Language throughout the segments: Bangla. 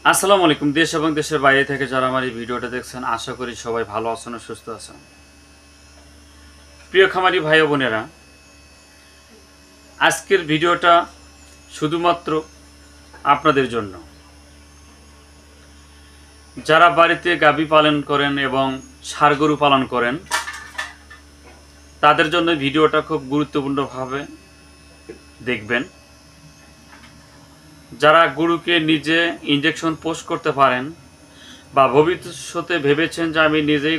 আসসালামু আলাইকুম। দেশ এবং দেশের বাইরে থেকে যারা আমার এই ভিডিওটা দেখছেন, আশা করি সবাই ভালো আছেন ও সুস্থ আছেন। প্রিয় খামারি ভাই ও বোনেরা, আজকের ভিডিওটা শুধুমাত্র আপনাদের জন্য। যারা বাড়িতে গাভী পালন করেন এবং ষাঁড় গরু পালন করেন, তাদের জন্য ভিডিওটা খুব গুরুত্বপূর্ণভাবে দেখবেন। যারা গরুকে নিজে ইনজেকশন পোস্ট করতে পারেন বা ভবিষ্যতে ভেবেছেন যে আমি নিজেই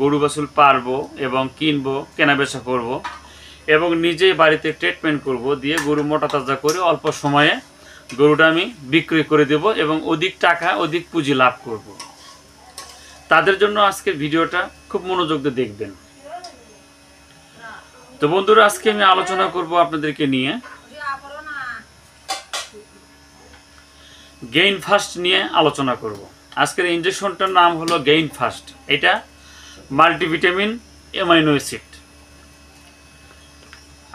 গরু বাছুর পারবো এবং কিনবো, কেনাবেচা করব এবং নিজেই বাড়িতে ট্রিটমেন্ট করব, দিয়ে গরু মোটা তাজা করে অল্প সময়ে গরুটা আমি বিক্রি করে দেব এবং অধিক টাকা অধিক পুঁজি লাভ করব, তাদের জন্য আজকের ভিডিওটা খুব মনোযোগ দিয়ে দেখবেন। তো বন্ধুরা, আজকে আমি আলোচনা করব আপনাদেরকে নিয়ে গেইন ফাস্ট নিয়ে আলোচনা করব। আজকের ইনজেকশনটার নাম হলো গেইন ফাস্ট। এটা মাল্টিভিটামিন অ্যামাইনো অ্যাসিড।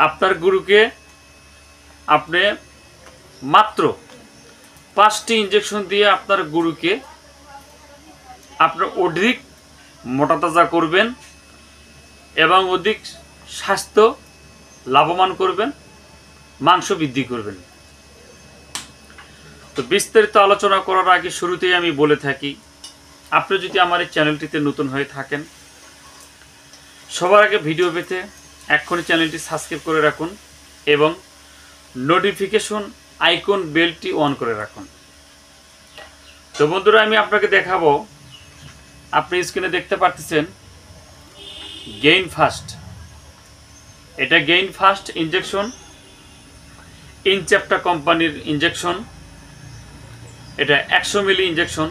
আপনার গরুকে আপনি মাত্র 5টি ইনজেকশন দিয়ে আপনার গরুকে আপনার অধিক মোটা তাজা করবেন এবং অধিক স্বাস্থ্য লাভবান করবেন, মাংস বৃদ্ধি করবেন। তো বিস্তারিত আলোচনা করার আগে শুরুতেই আমি বলে থাকি, আপনি যদি আমার এই চ্যানেলটিতে নতুন হয়ে থাকেন, সবার আগে ভিডিও পেতে এক্ষুনি চ্যানেলটি সাবস্ক্রাইব করে রাখুন এবং নোটিফিকেশন আইকন বেলটি অন করে রাখুন। তো বন্ধুরা, আমি আপনাকে দেখাবো, আপনি স্ক্রিনে দেখতে পাচ্ছেন গেইন ফাস্ট। এটা গেইন ফাস্ট ইনজেকশন, ইনচেপ্টা কোম্পানির ইনজেকশন। এটা 100 মিলি ইনজেকশন।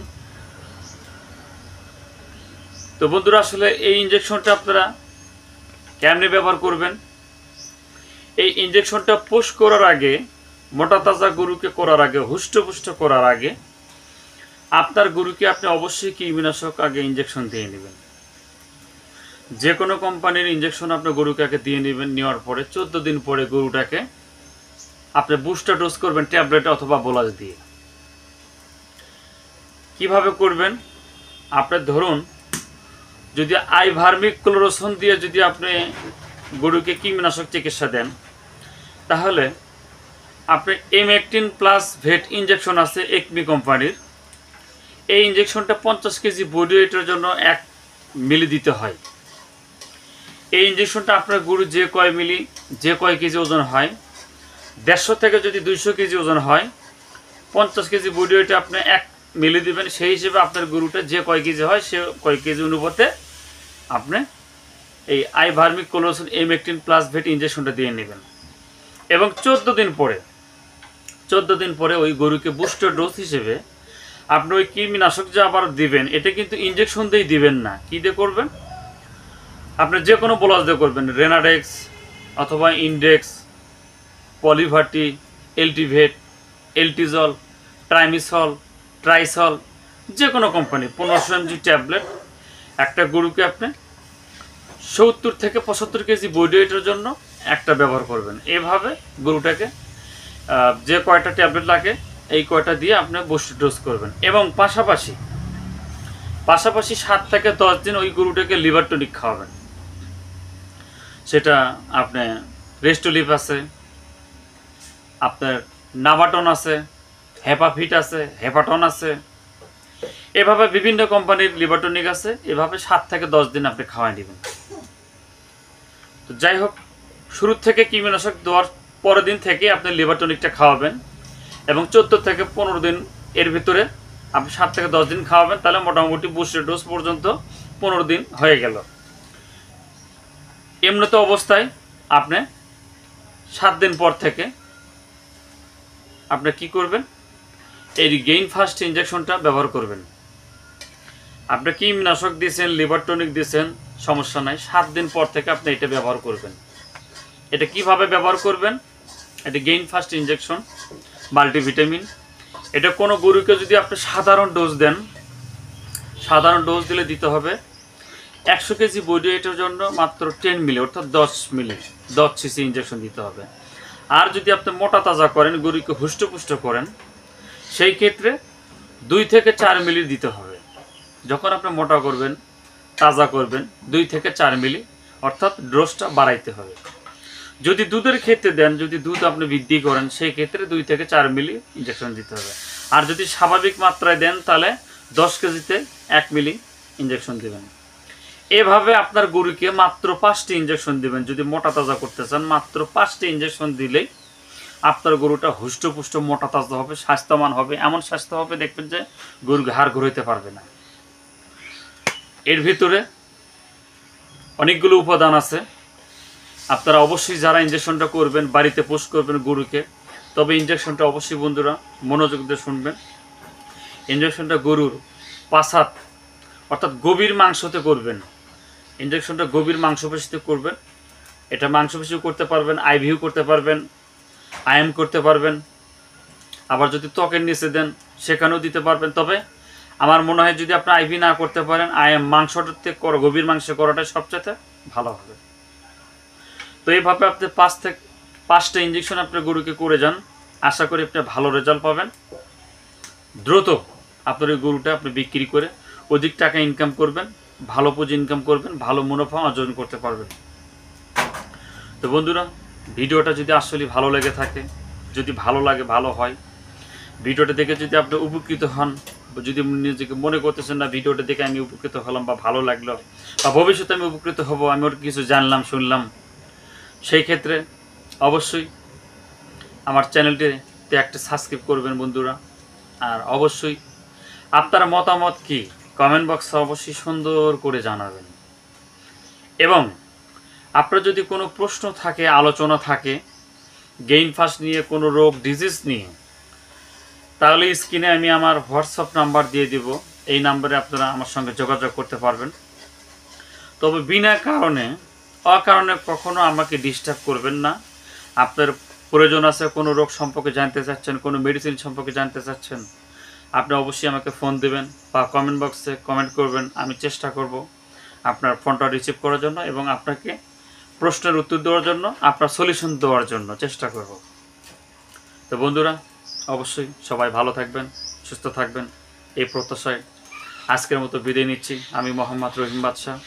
তো বন্ধুরা, আসলে এই ইনজেকশনটা আপনারা কেমনে ব্যবহার করবেন? এই ইনজেকশনটা পোস্ট করার আগে, মোটা তাজা গরুকে করার আগে, হুষ্টপুষ্ট করার আগে আপনার গরুকে আপনি অবশ্যই কৃমিনাশক আগে ইনজেকশন দিয়ে নেবেন। যে কোনো কোম্পানির ইনজেকশন আপনার গরুকে আগে দিয়ে নেবেন। নেওয়ার পরে 14 দিন পরে গরুটাকে আপনি বুস্টার ডোজ করবেন ট্যাবলেট অথবা বোলাস দিয়ে। কিভাবে করবেন? আপনার ধরুন, যদি আইভার্মিক ক্লোরোসন দিয়ে যদি আপনি গরুকে কৃমিনাশক চিকিৎসা দেন, তাহলে আপনি এমেকটিন প্লাস ভেট ইনজেকশন আছে একমি কোম্পানির। এই ইনজেকশনটা 50 কেজি বডি ওয়েটের জন্য 1 মিলি দিতে হয়। এই ইনজেকশনটা আপনার গরু যে কয় কেজি ওজন হয়, 150 থেকে যদি 200 কেজি ওজন হয়, 50 কেজি বডি ওয়েটে আপনি 1 মিলি দিবেন। সেই হিসেবে আপনার গরুটা যে কয় কেজি হয়, সে কয় কেজি অনুপাতে আপনি এই আইভার্মিক ক্লোরোসন এমেকটিন প্লাস ভেট ইনজেকশনটা দিয়ে নেবেন। এবং 14 দিন পরে ওই গরুকে বুস্টার ডোজ হিসেবে আপনি ওই কৃমিনাশক যে আবার দিবেন, এটা কিন্তু ইনজেকশন দিয়েই দিবেন না। কী দিয়ে করবেন? আপনি যে কোনো বোলাস দিয়ে করবেন, রেনাডেক্স অথবা ইনডেক্স, পলিভার্টি, এলটিভেট, এলটিজল, ট্রাইমিসল, ট্রাইসল, যে কোনো কোম্পানি 1500 mg ট্যাবলেট একটা গরুকে আপনি 70 থেকে 75 কেজি বডি ওয়েটের জন্য একটা ব্যবহার করবেন। এভাবে গরুটাকে যে কয়টা ট্যাবলেট লাগে এই কয়টা দিয়ে আপনি বুস্টার ডোজ করবেন। এবং পাশাপাশি 7 থেকে 10 দিন ওই গরুটাকে লিভার টনিক খাওয়াবেন। সেটা আপনি রেস্টোলিভ আছে, আপনার নাভাটন আছে, হেপাফিট আছে, হেপাটন আছে, এভাবে বিভিন্ন কোম্পানির লিভার টনিক আছে। এভাবে 7 থেকে 10 দিন আপনি খাওয়াই নেবেন। তো যাই হোক, শুরু থেকে কৃমিনাশক দেওয়ার পরের দিন থেকে আপনি লিভার টনিকটা খাওয়াবেন এবং 14 থেকে 15 দিন এর ভিতরে আপনি 7 থেকে 10 দিন খাওয়াবেন। তাহলে মোটামুটি বুস্টার ডোজ পর্যন্ত 15 দিন হয়ে গেল। এমনিত অবস্থায় আপনি 7 দিন পর থেকে আপনি কি করবেন? এই গেইন ফাস্ট ইনজেকশনটা ব্যবহার করবেন। আপনি কৃমিনাশক দিয়েছেন, লিভার টনিক দিয়েছেন, সমস্যা নাই, 7 দিন পর থেকে আপনি এটা ব্যবহার করবেন। এটা কিভাবে ব্যবহার করবেন? এটা গেইন ফাস্ট ইনজেকশন মাল্টিভিটামিন। এটা কোনো গরুকে যদি আপনি সাধারণ ডোজ দেন, সাধারণ ডোজ দিলে দিতে হবে 100 কেজি বডি ওয়েটের জন্য মাত্র 10 মিলি, অর্থাৎ 10 মিলি 10 সিসি ইনজেকশন দিতে হবে। আর যদি আপনি মোটা তাজা করেন, গরুকে হুষ্টপুষ্ট করেন, সেই ক্ষেত্রে 2 থেকে 4 মিলি দিতে হবে। যখন আপনি মোটা করবেন, তাজা করবেন, 2 থেকে 4 মিলি, অর্থাৎ ডোজটা বাড়াইতে হবে। যদি দুধের ক্ষেত্রে দেন, যদি দুধ আপনি বৃদ্ধি করেন, সেই ক্ষেত্রে 2 থেকে 4 মিলি ইঞ্জেকশন দিতে হবে। আর যদি স্বাভাবিক মাত্রায় দেন, তাহলে 10 কেজিতে 1 মিলি ইঞ্জেকশন দেবেন। এভাবে আপনার গরুকে মাত্র 5টি ইঞ্জেকশন দিবেন। যদি মোটা তাজা করতে চান, মাত্র 5টি ইঞ্জেকশন দিলেই আপনার গরুটা হুষ্টপুষ্ট, মোটা তাজা হবে, স্বাস্থ্যবান হবে। এমন স্বাস্থ্য হবে দেখবেন যে গরু ঘাড় ঘুরাইতে পারবে না। এর ভিতরে অনেকগুলো উপাদান আছে। আপনারা অবশ্যই যারা ইঞ্জেকশনটা করবেন, বাড়িতে পোষ করবেন গরুকে, তবে ইঞ্জেকশনটা অবশ্যই বন্ধুরা মনোযোগ দিয়ে শুনবেন। ইঞ্জেকশনটা গরুর পাছাত, অর্থাৎ গভীর মাংসতে করবেন। ইঞ্জেকশনটা গভীর মাংসপেশিতে করবেন। এটা মাংসপেশিও করতে পারবেন, আইভিও করতে পারবেন, আইএম করতে পারবেন। আবার যদি ত্বকের নিচে দেন, সেখানেও দিতে পারবেন। তবে আমার মনে হয় যদি আপনি আইভি না করতে পারেন, আইএম মাংসটার থেকে গভীর মাংসে করাটাই সবচেয়ে ভালো হবে। তো এইভাবে আপনি 5টা ইঞ্জেকশন আপনার গরুকে করে যান। আশা করি আপনি ভালো রেজাল্ট পাবেন। দ্রুত আপনার ওই গরুটা আপনি বিক্রি করে অধিক টাকা ইনকাম করবেন, ভালো পুঁজি ইনকাম করবেন, ভালো মুনাফা অর্জন করতে পারবেন। তো বন্ধুরা, ভিডিওটা যদি আসলে ভালো লেগে থাকে, যদি ভালো লাগে, ভালো হয়, ভিডিওটা দেখে যদি আপনি উপকৃত হন, যদি নিজেকে মনে করতেছেন না ভিডিওটা দেখে আমি উপকৃত হলাম বা ভালো লাগলো, বা ভবিষ্যতে আমি উপকৃত হব, আমি ওর কিছু জানলাম, শুনলাম, সেই ক্ষেত্রে অবশ্যই আমার চ্যানেলটিতে একটা সাবস্ক্রাইব করবেন বন্ধুরা। আর অবশ্যই আপনার মতামত কি কমেন্ট বক্সে অবশ্যই সুন্দর করে জানাবেন। এবং আপনার যদি কোনো প্রশ্ন থাকে, আলোচনা থাকে গেইন ফাস্ট নিয়ে, কোনো রোগ ডিজিজ নিয়ে, তাহলে স্ক্রিনে আমি আমার হোয়াটসঅ্যাপ নাম্বার দিয়ে দিব। এই নাম্বারে আপনারা আমার সঙ্গে যোগাযোগ করতে পারবেন। তবে বিনা কারণে, অকারণে কখনো আমাকে ডিস্টার্ব করবেন না। আপনার প্রয়োজন আছে, কোনো রোগ সম্পর্কে জানতে চাচ্ছেন, কোনো মেডিসিন সম্পর্কে জানতে চাচ্ছেন, আপনি অবশ্যই আমাকে ফোন দেবেন বা কমেন্ট বক্সে কমেন্ট করবেন। আমি চেষ্টা করব আপনার ফোনটা রিসিভ করার জন্য এবং আপনাকে প্রশ্নের উত্তর দেওয়ার জন্য, আপনার সলিউশন দেওয়ার জন্য চেষ্টা করব। তো বন্ধুরা, অবশ্যই সবাই ভালো থাকবেন, সুস্থ থাকবেন, এই প্রত্যাশায় আজকের মতো বিদায় নিচ্ছি। আমি মোহাম্মদ রহিম বাদশাহ।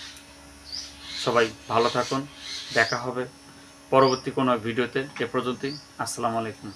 সবাই ভালো থাকুন, দেখা হবে পরবর্তী কোনো ভিডিওতে। এ পর্যন্তই, আসসালামু আলাইকুম।